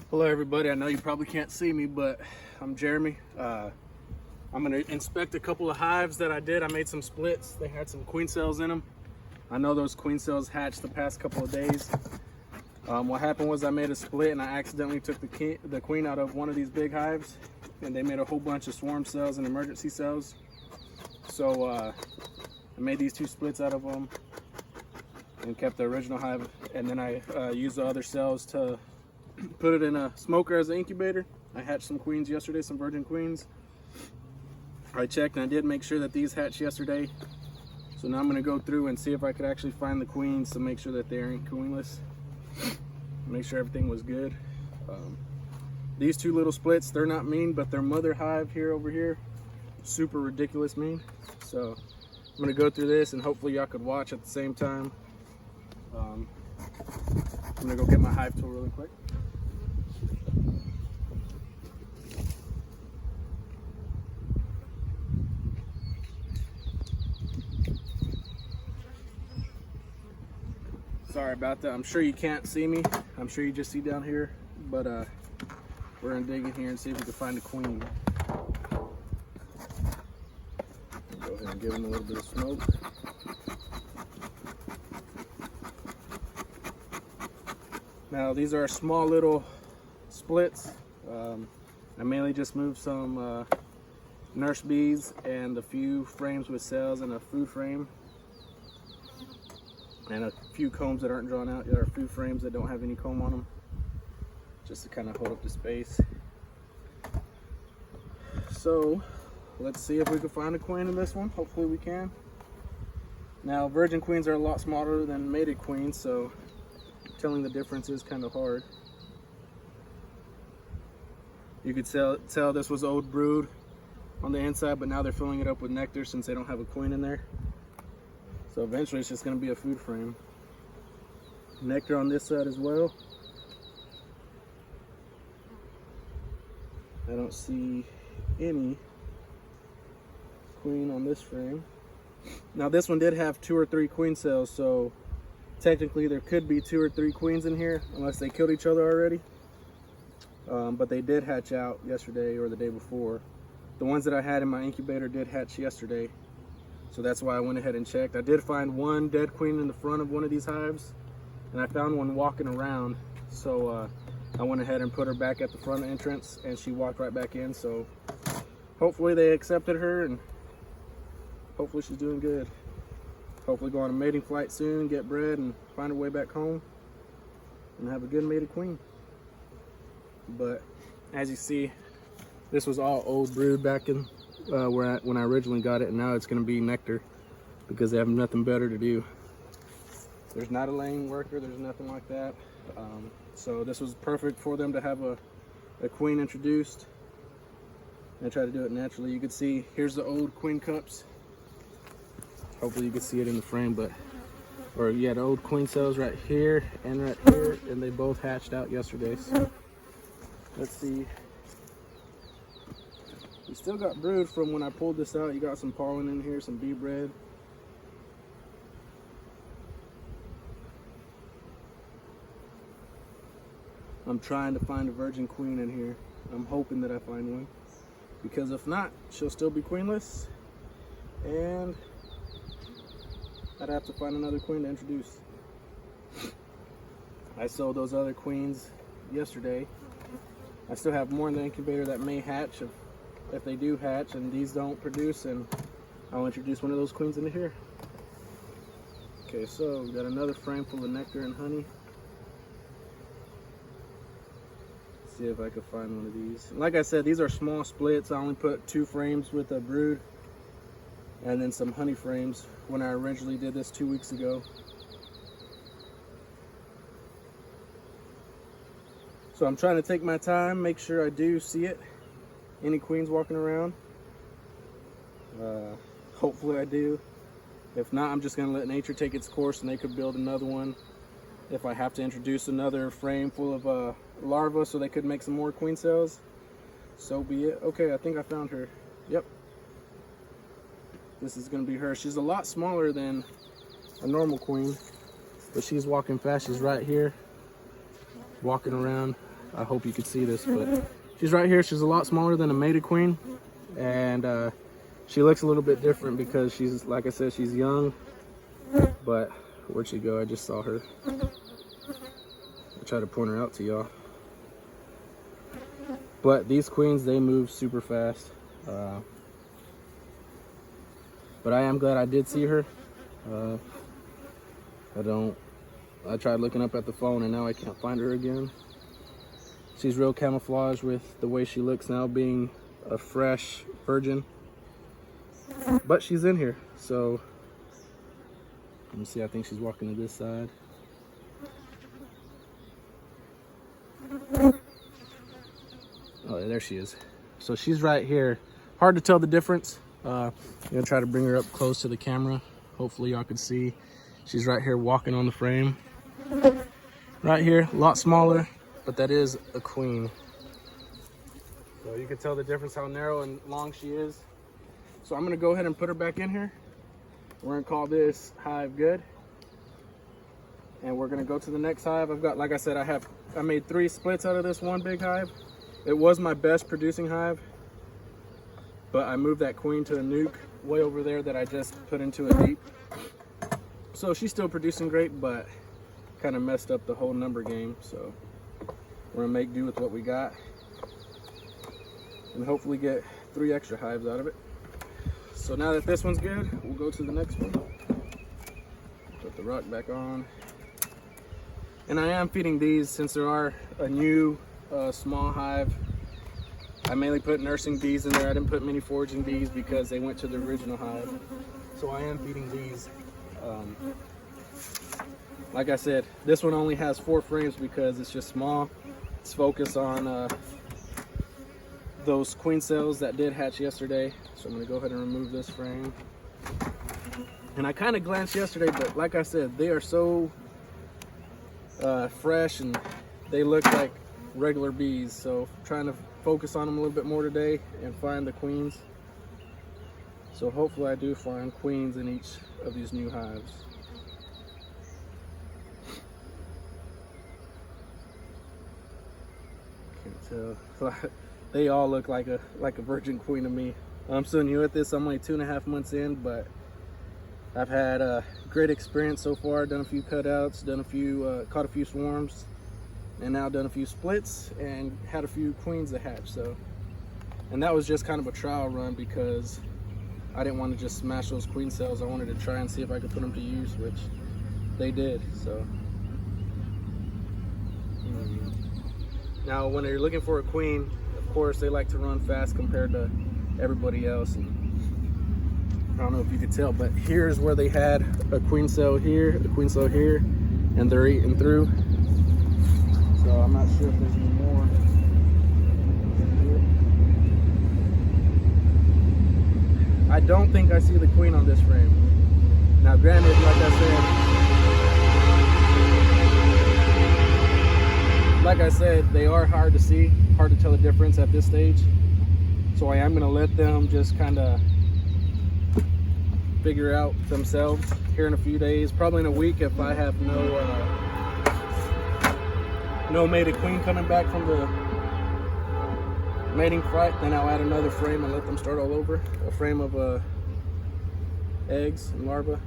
Hello everybody, I know you probably can't see me, but I'm Jeremy. I'm going to inspect a couple of hives that I did. I made some splits. They had some queen cells in them. I know those queen cells hatched the past couple of days. What happened was I made a split and I accidentally took the queen out of one of these big hives, and they made a whole bunch of swarm cells and emergency cells. So I made these two splits out of them and kept the original hive, and then I used the other cells to put it in a smoker as an incubator. I hatched some queens yesterday, some virgin queens. I checked and I did make sure that these hatched yesterday. So now I'm going to go through and see if I could actually find the queens to make sure that they aren't queenless. Make sure everything was good. These two little splits, they're not mean, but their mother hive here over here, super ridiculous mean. So I'm going to go through this and hopefully y'all could watch at the same time. I'm going to go get my hive tool really quick. Sorry about that. I'm sure you can't see me. I'm sure you just see down here, but we're gonna dig in here and see if we can find a queen. Go ahead and give them a little bit of smoke. Now these are small little splits. I mainly just moved some nurse bees and a few frames with cells and a food frame, and a few combs that aren't drawn out yet, or a few frames that don't have any comb on them, just to kind of hold up the space. So let's see if we can find a queen in this one. Hopefully we can. Now virgin queens are a lot smaller than mated queens, so telling the difference is kind of hard. You could tell this was old brood on the inside, but now they're filling it up with nectar since they don't have a queen in there. So eventually it's just going to be a food frame. Nectar on this side as well. I don't see any queen on this frame. Now this one did have 2 or 3 queen cells, so technically there could be 2 or 3 queens in here unless they killed each other already. But they did hatch out yesterday or the day before. The ones that I had in my incubator did hatch yesterday. So that's why I went ahead and checked. I did find one dead queen in the front of one of these hives, and I found one walking around. So I went ahead and put her back at the front entrance, and she walked right back in. So hopefully they accepted her, and hopefully she's doing good. Hopefully go on a mating flight soon, get bred, and find her way back home, and have a good mated queen. But as you see, this was all old brood back in when I originally got it, and now it's going to be nectar because they have nothing better to do. There's not a laying worker, there's nothing like that. So this was perfect for them to have a queen introduced. I try to do it naturally. You can see here's the old queen cups. Hopefully you can see it in the frame, but the old queen cells right here and right here, and they both hatched out yesterday. So let's see. We still got brood from when I pulled this out. You got some pollen in here, some bee bread. I'm trying to find a virgin queen in here. I'm hoping that I find one, because if not, she'll still be queenless, and I'd have to find another queen to introduce. I sold those other queens yesterday. I still have more in the incubator that may hatch. If they do hatch and these don't produce, and I'll introduce one of those queens into here. Okay, so we got another frame full of nectar and honey. Let's see if I can find one of these. Like I said, these are small splits. I only put 2 frames with a brood and then some honey frames when I originally did this 2 weeks ago. So I'm trying to take my time, make sure I do see it. Any queens walking around? Hopefully I do. If not, I'm just gonna let nature take its course, and they could build another one if I have to introduce another frame full of larvae so they could make some more queen cells. So be it. Okay, I think I found her. Yep. This is gonna be her. She's a lot smaller than a normal queen, but she's walking fast. She's right here, walking around. I hope you could see this, but she's right here. She's a lot smaller than a mated queen, and she looks a little bit different because she's, like I said, she's young. But where'd she go? I just saw her. I try to point her out to y'all. But these queens, they move super fast. But I am glad I did see her. I tried looking up at the phone and now I can't find her again. She's real camouflaged with the way she looks now, being a fresh virgin. But she's in here, so let me see. I think she's walking to this side. Oh, there she is. So she's right here. Hard to tell the difference. I'm gonna try to bring her up close to the camera. Hopefully y'all can see. She's right here walking on the frame. Right here, a lot smaller, but that is a queen. So you can tell the difference how narrow and long she is. So I'm gonna go ahead and put her back in here. We're gonna call this hive good. And we're gonna go to the next hive. I've got, like I said, I made 3 splits out of this one big hive. It was my best producing hive, but I moved that queen to a nuke way over there that I just put into a deep. So she's still producing great, but kind of messed up the whole number game. So we're gonna make do with what we got and hopefully get 3 extra hives out of it. So now that this one's good, we'll go to the next one. Put the rock back on. And I am feeding these, since there are a new small hive. I mainly put nursing bees in there. I didn't put many foraging bees because they went to the original hive. So I am feeding these. Like I said, this one only has 4 frames because it's just small. It's focused on those queen cells that did hatch yesterday. So I'm gonna go ahead and remove this frame. And I kind of glanced yesterday, but like I said, they are so fresh and they look like regular bees. So I'm trying to focus on them a little bit more today and find the queens. So hopefully I do find queens in each of these new hives. Can't tell. They all look like a virgin queen to me. I'm still new at this. I'm only 2.5 months in, but I've had a great experience so far. Done a few cutouts, caught a few swarms, and now done a few splits and had a few queens that hatch. So, and that was just kind of a trial run because I didn't want to just smash those queen cells. I wanted to try and see if I could put them to use, which they did. So now when they're looking for a queen, of course they like to run fast compared to everybody else. And I don't know if you could tell, but here's where they had a queen cell here, a queen cell here, and they're eating through. So I'm not sure if there's any more. I don't think I see the queen on this frame. Now granted, like I said, they are hard to see, hard to tell the difference at this stage. So I am gonna let them just kind of figure out themselves here in a few days, probably in a week if I have no mated queen coming back from the mating flight. Then I'll add another frame and let them start all over, a frame of eggs and larvae.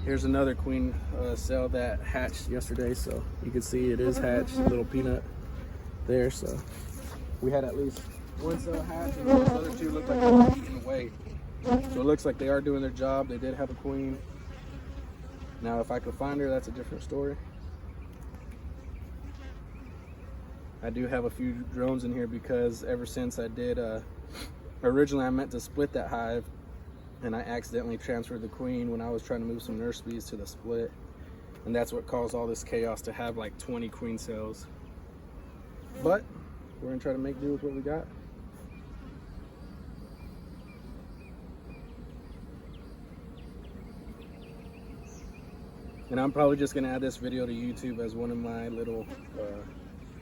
Here's another queen cell that hatched yesterday, so you can see it is hatched, a little peanut there. So we had at least one cell hatch, and those other 2 look like they were eating away. So it looks like they are doing their job. They did have a queen. Now if I could find her, that's a different story. I do have a few drones in here because ever since I did, originally I meant to split that hive and I accidentally transferred the queen when I was trying to move some nurse bees to the split. And that's what caused all this chaos to have like 20 queen cells. But we're gonna try to make do with what we got. And I'm probably just gonna add this video to YouTube as one of my little,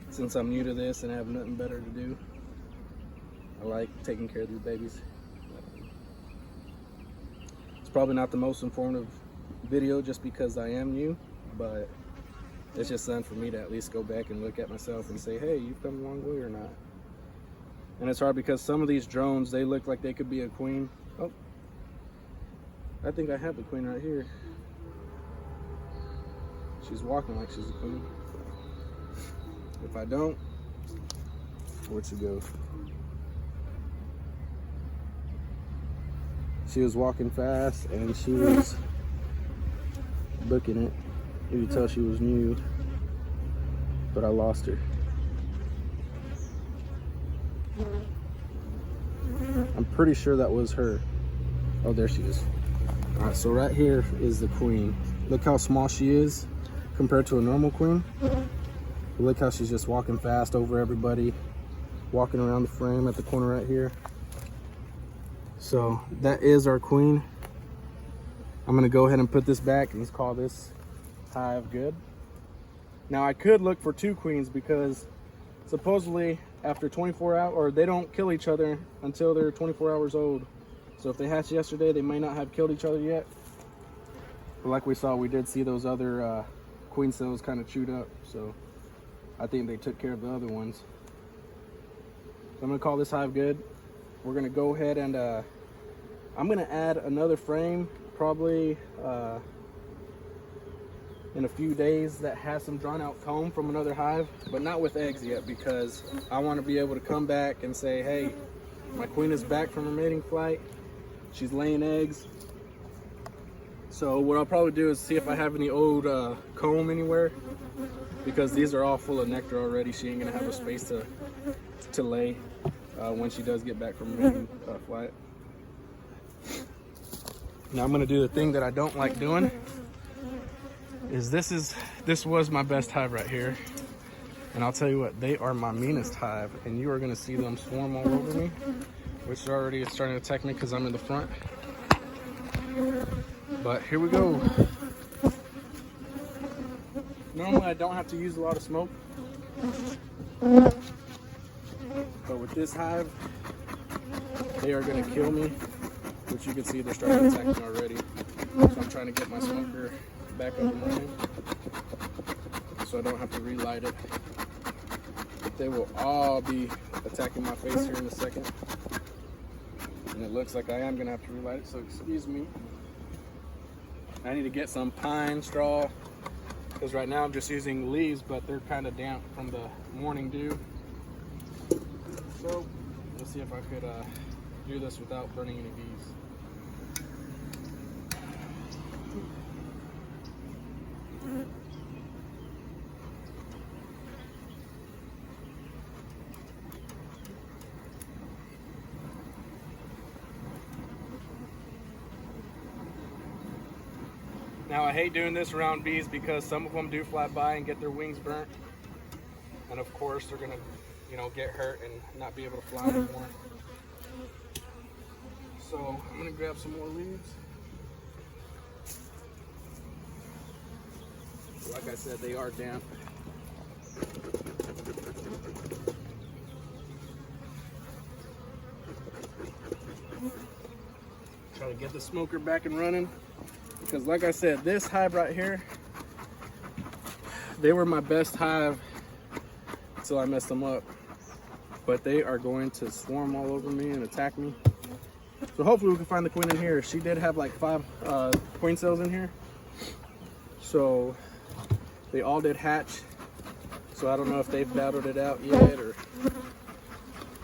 since I'm new to this and I have nothing better to do. I like taking care of these babies. It's probably not the most informative video just because I am new, but it's just something for me to at least go back and look at myself and say, hey, you've come a long way or not. And it's hard because some of these drones, they look like they could be a queen. Oh, I think I have the queen right here. She's walking like she's a queen. If I don't, where'd she go? She was walking fast and she was booking it. You could tell she was new, but I lost her. I'm pretty sure that was her. Oh, there she is. All right, so right here is the queen. Look how small she is compared to a normal queen. Look how she's just walking fast over everybody, walking around the frame at the corner right here. So that is our queen. I'm gonna go ahead and put this back and let's call this hive good. Now I could look for 2 queens because supposedly after 24 hours, or they don't kill each other until they're 24 hours old. So if they hatched yesterday, they might not have killed each other yet. But like we saw, we did see those other queen cells kind of chewed up. So I think they took care of the other ones. So I'm gonna call this hive good. We're gonna go ahead and I'm gonna add another frame probably in a few days that has some drawn out comb from another hive, but not with eggs yet, because I want to be able to come back and say, hey, my queen is back from her mating flight. She's laying eggs. So what I'll probably do is see if I have any old comb anywhere, because these are all full of nectar already. She ain't gonna have a space to lay when she does get back from her mating flight. Now I'm gonna do the thing that I don't like doing. This was my best hive right here, and I'll tell you what, they are my meanest hive, and you are going to see them swarm all over me, which already is starting to attack me because I'm in the front. But here we go. Normally I don't have to use a lot of smoke, but with this hive, they are going to kill me, which you can see they're starting to attack me already. So I'm trying to get my smoker back up and running so I don't have to relight it. They will all be attacking my face here in a second, and it looks like I am gonna have to relight it, so excuse me. I need to get some pine straw, because right now I'm just using leaves, but they're kind of damp from the morning dew. So let's see if I could do this without burning any bees. Now I hate doing this around bees because some of them do fly by and get their wings burnt, and of course they're gonna, get hurt and not be able to fly anymore. So I'm gonna grab some more leaves. Like I said, they are damp. Try to get the smoker back and running, because like I said, this hive right here, they were my best hive until I messed them up. But they are going to swarm all over me and attack me. So hopefully we can find the queen in here. She did have like 5 queen cells in here. So they all did hatch. So I don't know if they've battled it out yet, or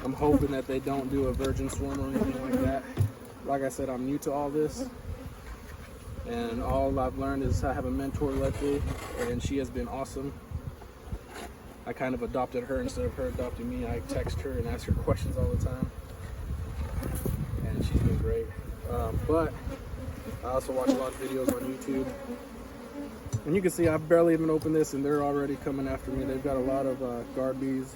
I'm hoping that they don't do a virgin swarm or anything like that. Like I said, I'm new to all this, and all I've learned is I have a mentor, Leslie, and she has been awesome. I kind of adopted her instead of her adopting me. I text her and ask her questions all the time, and she's been great. But I also watch a lot of videos on YouTube, and you can see I've barely even opened this and they're already coming after me. They've got a lot of guard bees.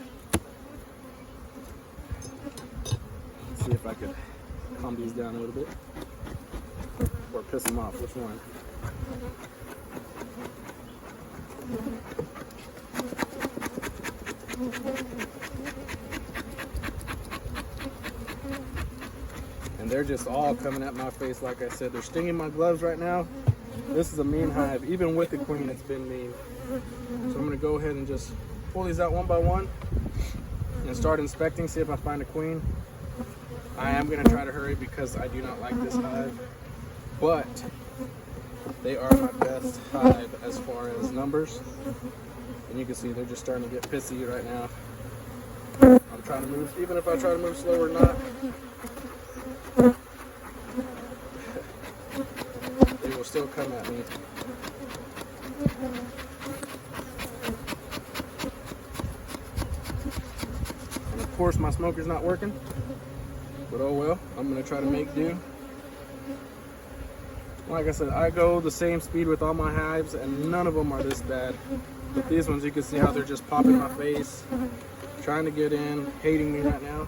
Let's see if I could calm these down a little bit, or piss them off. Which one? And they're just all coming at my face. Like I said, they're stinging my gloves right now. This is a mean hive. Even with the queen, it's been mean. go ahead and just pull these out one by one and start inspecting, see if I find a queen. I am going to try to hurry because I do not like this hive, but they are my best hive as far as numbers. And you can see they're just starting to get pissy right now. I'm trying to move, even if I try to move slow or not, they will still come at me. And of course my smoker's not working, but oh well, I'm gonna try to make do. Like I said, I go the same speed with all my hives and none of them are this bad. But these ones, you can see how they're just popping my face, trying to get in, hating me right now.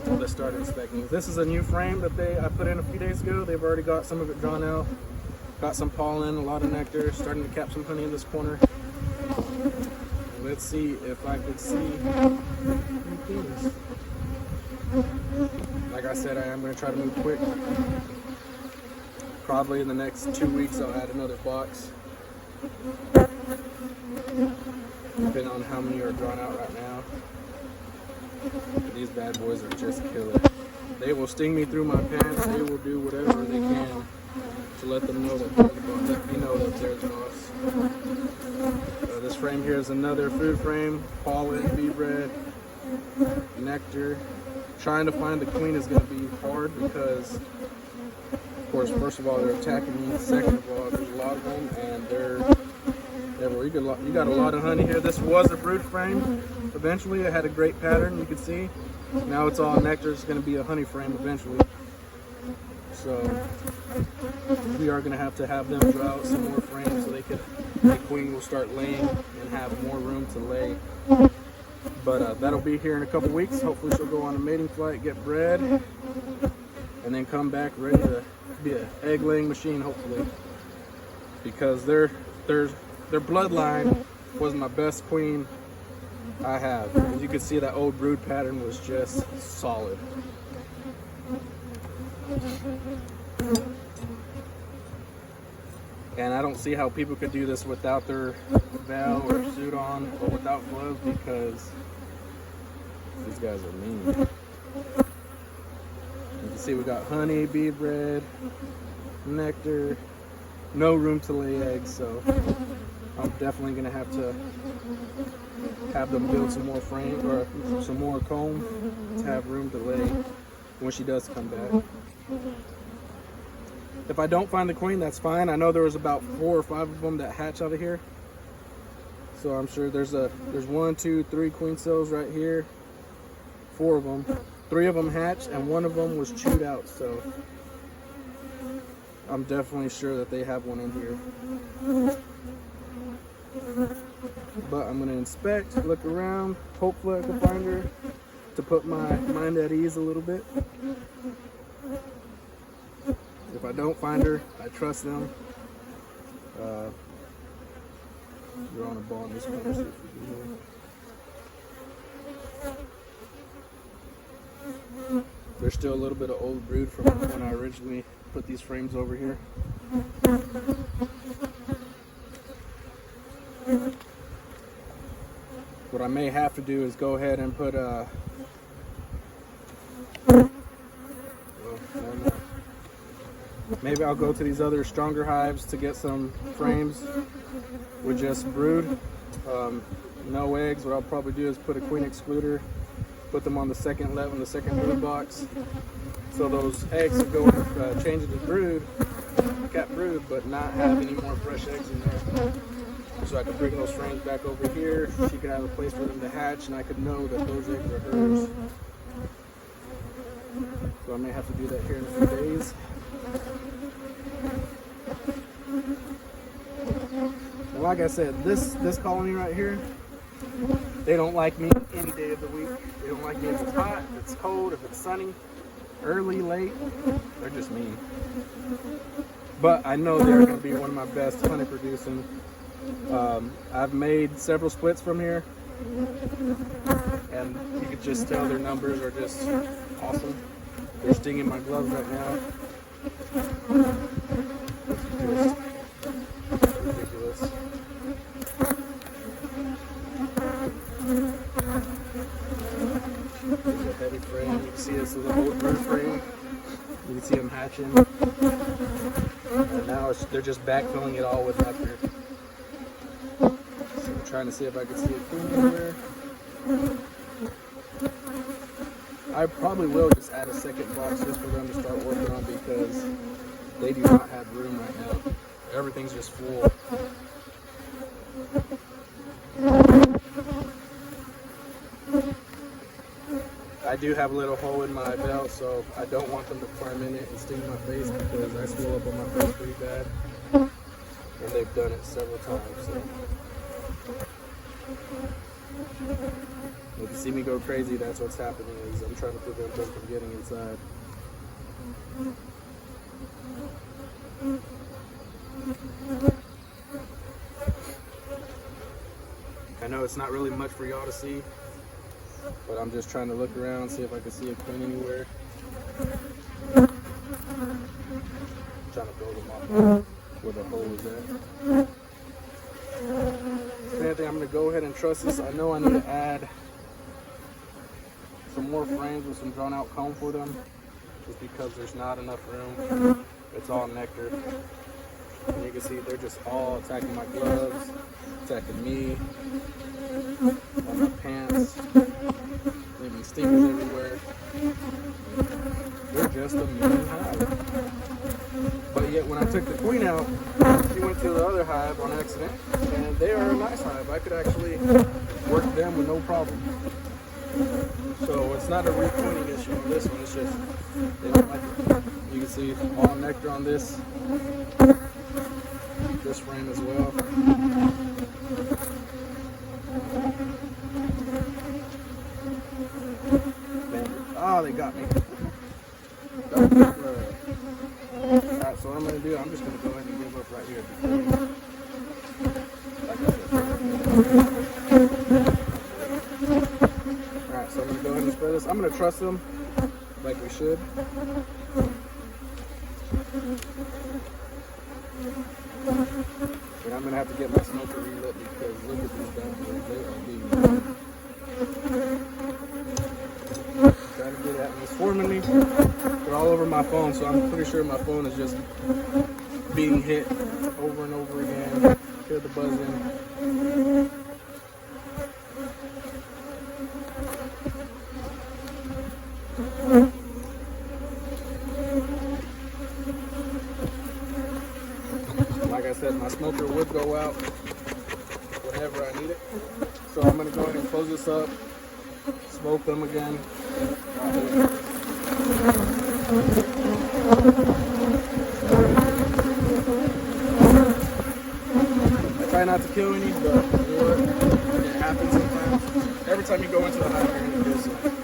So let's start inspecting. This is a new frame that I put in a few days ago. They've already got some of it drawn out. Got some pollen, a lot of nectar, starting to cap some honey in this corner. Let's see if I could see things. Like I said, I am going to try to move quick. Probably in the next 2 weeks I'll add another box. Depending on how many are drawn out right now. These bad boys are just killer. They will sting me through my pants. They will do whatever they can to let them know that they're the boss. Let me know that they're the boss. This frame here is another food frame. Pollen, bee bread, nectar. Trying to find the queen is going to be hard because, of course, first of all, they're attacking me. Second of all, there's a lot of them, and they're everywhere. You got a lot of honey here. This was a brood frame. Eventually, it had a great pattern. You can see. Now it's all nectar. It's going to be a honey frame eventually. So we are going to have them draw out some more frames so the queen will start laying and have more room to lay. But that'll be here in a couple weeks. Hopefully she'll go on a mating flight, get bred, and then come back ready to be an egg laying machine, hopefully. Because their bloodline was my best queen I have. As you can see, that old brood pattern was just solid. And I don't see how people could do this without their veil or suit on or without gloves, because these guys are mean. You can see we got honey, bee bread, nectar, no room to lay eggs, so I'm definitely gonna have them build some more frame or some more comb to have room to lay when she does come back. If I don't find the queen, that's fine. I know there was about 4 or 5 of them that hatch out of here. So I'm sure there's 1, 2, 3 queen cells right here. 4 of them. 3 of them hatched and 1 of them was chewed out. So I'm definitely sure that they have one in here. But I'm gonna inspect, look around. Hopefully I can find her to put my mind at ease a little bit. If I don't find her, I trust them. You're on a ball in this corner. There's still a little bit of old brood from when I originally put these frames over here. What I may have to do is go ahead and put maybe I'll go to these other stronger hives to get some frames with just brood, no eggs. What I'll probably do is put a queen excluder, put them on the second level in the second brood box, so those eggs will go change into brood, cap brood, but not have any more fresh eggs in there. So I could bring those frames back over here. She could have a place for them to hatch, and I could know that those eggs are hers. So I may have to do that here in a few days. And like I said, this colony right here, they don't like me any day of the week. They don't like me if it's hot, if it's cold, if it's sunny, early, late. They're just mean. But I know they're going to be one of my best honey producing. I've made several splits from here, and you can just tell their numbers are just awesome. They're stinging my gloves right now. This is just ridiculous. this. There's a heavy frame. You can see this is an old brood frame. You can see them hatching. And now they're just backfilling it all with nectar. So I'm trying to see if I can see a queen anywhere. I probably will just add a second box just for them to start working on because they do not have room right now. Everything's just full. I do have a little hole in my belt, so I don't want them to climb in it and sting my face because I swell up on my face pretty bad. And they've done it several times. So. If you see me go crazy, that's what's happening is I'm trying to prevent them from getting inside. I know it's not really much for y'all to see, but I'm just trying to look around, see if I can see a queen anywhere. I'm trying to build them up where the hole is at. If anything, I'm going to go ahead and truss this. I know I need to add some more frames with some drawn out comb for them, just because there's not enough room. It's all nectar. And you can see they're just all attacking my gloves, attacking me, on my pants, leaving stickers everywhere. They're just a mean hive. But yet when I took the queen out, she went to the other hive on accident, and they are a nice hive. I could actually work them with no problem. So it's not a re-queening issue on this one, it's just they don't like it. You can see all nectar on this frame as well. Oh, they got me. Alright, so what I'm going to do, I'm just going to go ahead and give up right here. Alright, so I'm going to go ahead and spread this. I'm going to truss them like we should. And I'm going to have to get my smoker relit because look at these guys. They are being trying to get at me. It's forming me. They're all over my phone, so I'm pretty sure my phone is just being hit over and over again. Hear the buzzing. Like I said, my smoker would go out whenever I need it. So I'm going to go ahead and close this up, smoke them again. I try not to kill any, but it happens sometimes. Every time you go into the hive, you're going to kill some.